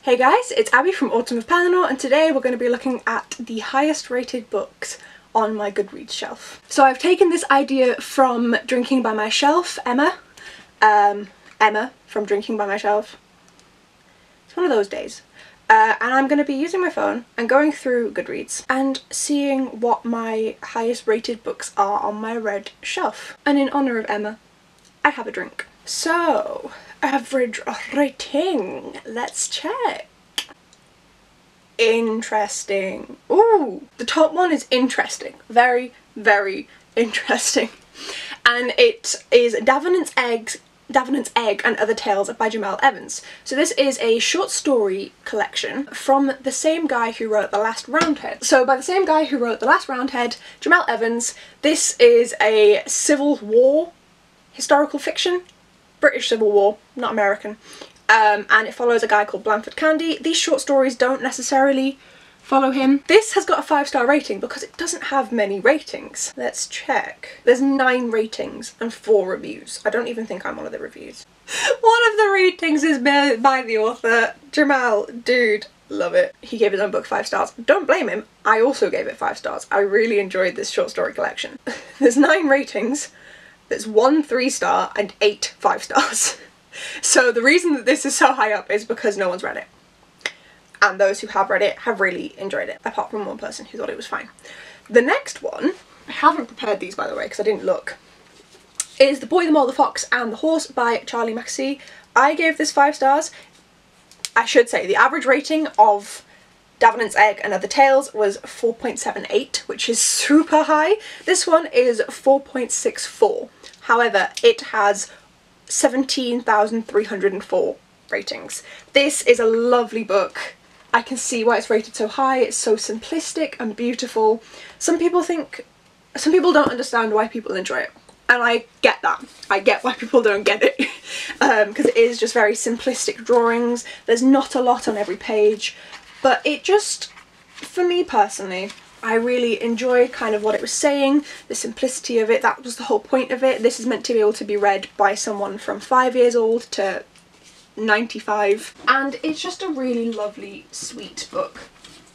Hey guys, it's Abby from Autumn of Pellinor, and today we're going to be looking at the highest rated books on my Goodreads shelf. So I've taken this idea from Drinking By Myshelf, Emma from Drinking By Myshelf. It's one of those days. And I'm going to be using my phone and going through Goodreads and seeing what my highest rated books are on my red shelf. And in honour of Emma, I have a drink. So, average rating, let's check. Interesting. Ooh, the top one is interesting. Very, very interesting. And it is Davenant's Egg and Other Tales by Jemahl. So this is a short story collection from the same guy who wrote The Last Roundhead. So by the same guy who wrote The Last Roundhead, Jemahl, this is a Civil War historical fiction. British Civil War, not American. And it follows a guy called Blandford Candy. These short stories don't necessarily follow him. This has got a 5-star rating because it doesn't have many ratings. Let's check. There's 9 ratings and 4 reviews. I don't even think I'm one of the reviews. One of the ratings is by the author. Jemahl, dude, love it. He gave his own book 5 stars. Don't blame him. I also gave it 5 stars. I really enjoyed this short story collection. There's 9 ratings. There's 1 3-star and 8 5 stars. So the reason that this is so high up is because no one's read it. And those who have read it have really enjoyed it, apart from one person who thought it was fine. The next one, I haven't prepared these by the way because I didn't look, is The Boy, the Mole, the Fox and the Horse by Charley Mackesy. I gave this 5 stars. I should say the average rating of Davenant's Egg and Other Tales was 4.78, which is super high. This one is 4.64. However, it has 17,304 ratings. This is a lovely book. I can see why it's rated so high. It's so simplistic and beautiful. Some people don't understand why people enjoy it. And I get that. I get why people don't get it. Because it is just very simplistic drawings. There's not a lot on every page. But it just, for me personally, I really enjoyed kind of what it was saying, the simplicity of it. That was the whole point of it. This is meant to be able to be read by someone from 5 years old to 95. And it's just a really lovely, sweet book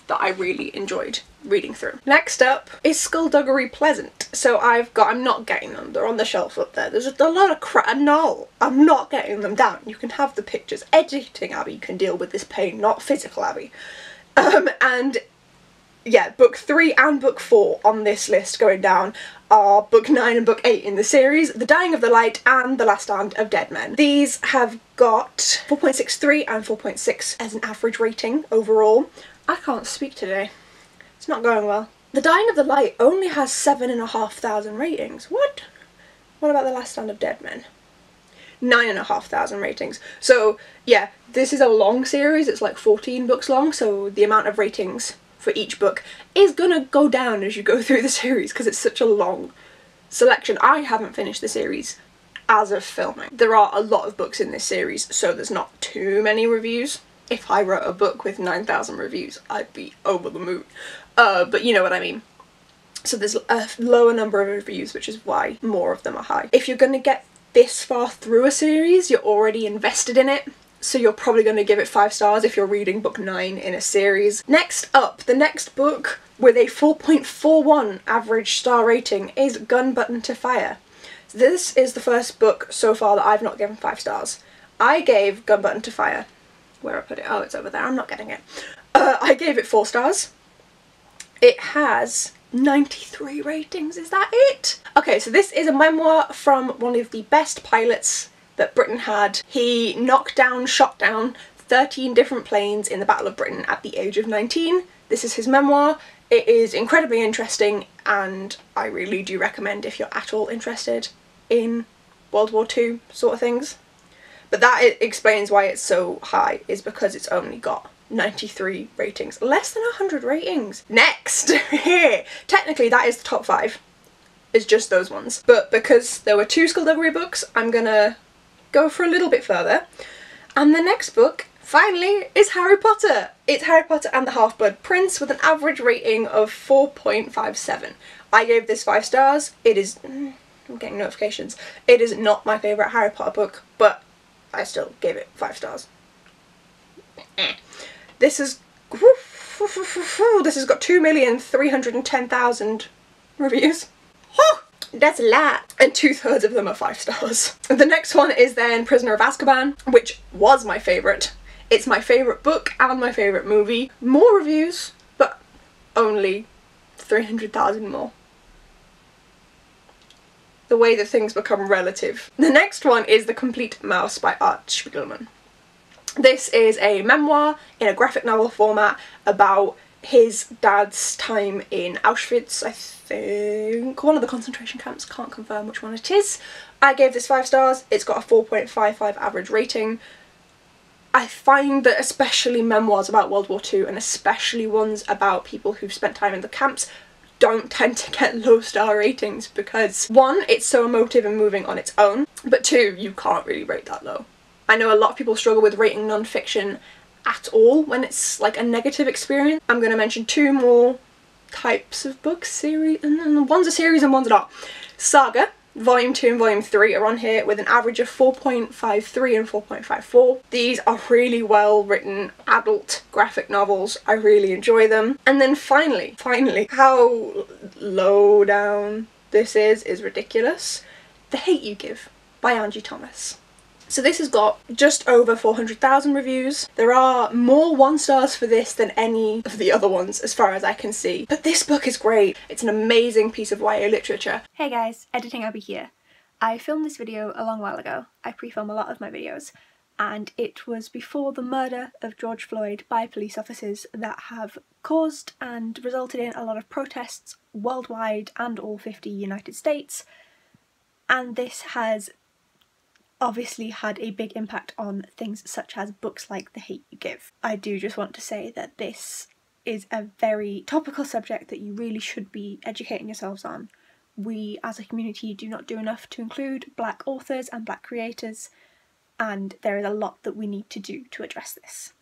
that I really enjoyed reading through. Next up is Skulduggery Pleasant. So I'm not getting them. They're on the shelf up there. There's a lot of crap. No, I'm not getting them down. You can have the pictures. Editing Abby can deal with this pain, not physical Abby. And yeah, book 3 and book 4 on this list going down are book 9 and book 8 in the series, The Dying of the Light and The Last Stand of Dead Men. These have got 4.63 and 4.6 as an average rating overall. I can't speak today. It's not going well. The Dying of the Light only has 7,500 ratings. What? What about The Last Stand of Dead Men? 9,500 ratings. So yeah, this is a long series. It's like 14 books long, so the amount of ratings for each book is gonna go down as you go through the series because it's such a long selection. I haven't finished the series as of filming. There are a lot of books in this series, so there's not too many reviews. If I wrote a book with 9,000 reviews, I'd be over the moon. But you know what I mean. So there's a lower number of reviews, which is why more of them are high. If you're gonna get this far through a series, you're already invested in it. So you're probably going to give it 5 stars if you're reading book 9 in a series. Next up, the next book with a 4.41 average star rating is Gun Button to Fire. So this is the first book so far that I've not given 5 stars. I gave Gun Button to Fire, where I put it, oh it's over there, I'm not getting it. I gave it 4 stars. It has 93 ratings, is that it? Okay, so this is a memoir from one of the best pilots that Britain had. He shot down 13 different planes in the Battle of Britain at the age of 19. This is his memoir. It is incredibly interesting and I really do recommend if you're at all interested in World War II sort of things. But that explains why it's so high, is because it's only got 93 ratings. Less than 100 ratings. Next! Technically that is the top 5. It's just those ones. But because there were 2 Skulduggery books, I'm gonna go for a little bit further. And the next book, finally, is Harry Potter. It's Harry Potter and the Half-Blood Prince with an average rating of 4.57. I gave this 5 stars. It is, I'm getting notifications. It is not my favourite Harry Potter book, but I still gave it 5 stars. This has got 2,310,000 reviews. That's a lot. And 2/3 of them are 5 stars. The next one is then Prisoner of Azkaban, which was my favourite. It's my favourite book and my favourite movie. More reviews, but only 300,000 more. The way that things become relative. The next one is The Complete Mouse by Art Spiegelman. This is a memoir in a graphic novel format about his dad's time in Auschwitz, I think one of the concentration camps, can't confirm which one it is. I gave this 5 stars, it's got a 4.55 average rating. I find that especially memoirs about World War II and especially ones about people who've spent time in the camps don't tend to get low star ratings because 1, it's so emotive and moving on its own, but 2, you can't really rate that low. I know a lot of people struggle with rating non-fiction at all when it's like a negative experience. I'm going to mention 2 more types of books, series, and one's a series and one's not. Saga, Volume 2 and Volume 3 are on here with an average of 4.53 and 4.54. These are really well written adult graphic novels. I really enjoy them. And then finally, how low down this is ridiculous. The Hate You Give by Angie Thomas. So this has got just over 400,000 reviews. There are more 1 stars for this than any of the other ones as far as I can see. But this book is great. It's an amazing piece of YA literature. Hey guys, Editing Abby here. I filmed this video a long while ago. I pre-film a lot of my videos, and it was before the murder of George Floyd by police officers that have caused and resulted in a lot of protests worldwide and all 50 United States, and this has obviously had a big impact on things such as books like The Hate You Give. I do just want to say that this is a very topical subject that you really should be educating yourselves on. We as a community do not do enough to include Black authors and Black creators, and there is a lot that we need to do to address this.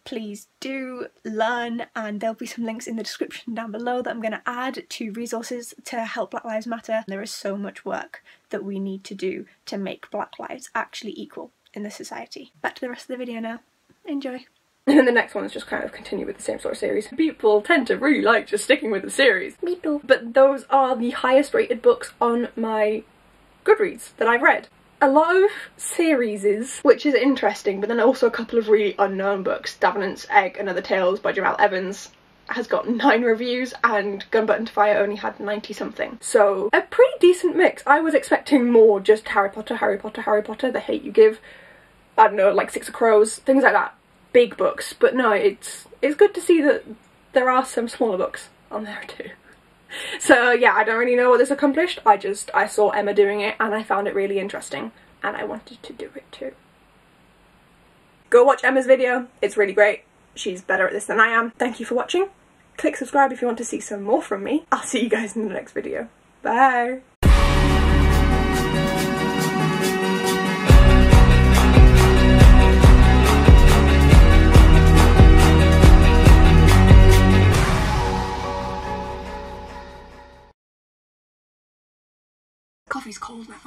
Please do learn, and there'll be some links in the description down below that I'm going to add to resources to help Black Lives Matter. There is so much work that we need to do to make Black lives actually equal in the society. Back to the rest of the video now. Enjoy. And then the next one is just kind of continue with the same sort of series. People tend to really like just sticking with the series. Me too. But those are the highest rated books on my Goodreads that I've read. A lot of series, which is interesting, but then also a couple of really unknown books. Davenant's Egg and Other Tales by Jemahl Evans has got 9 reviews and Gun Button to Fire only had 90 something. So a pretty decent mix. I was expecting more just Harry Potter, The Hate You Give, I don't know, like Six of Crows, things like that. Big books, but no, it's good to see that there are some smaller books on there too. So yeah, I don't really know what this accomplished. I saw Emma doing it and I found it really interesting and I wanted to do it too. Go watch Emma's video, it's really great. She's better at this than I am. Thank you for watching. Click subscribe if you want to see some more from me. I'll see you guys in the next video. Bye! Coffee's cold now.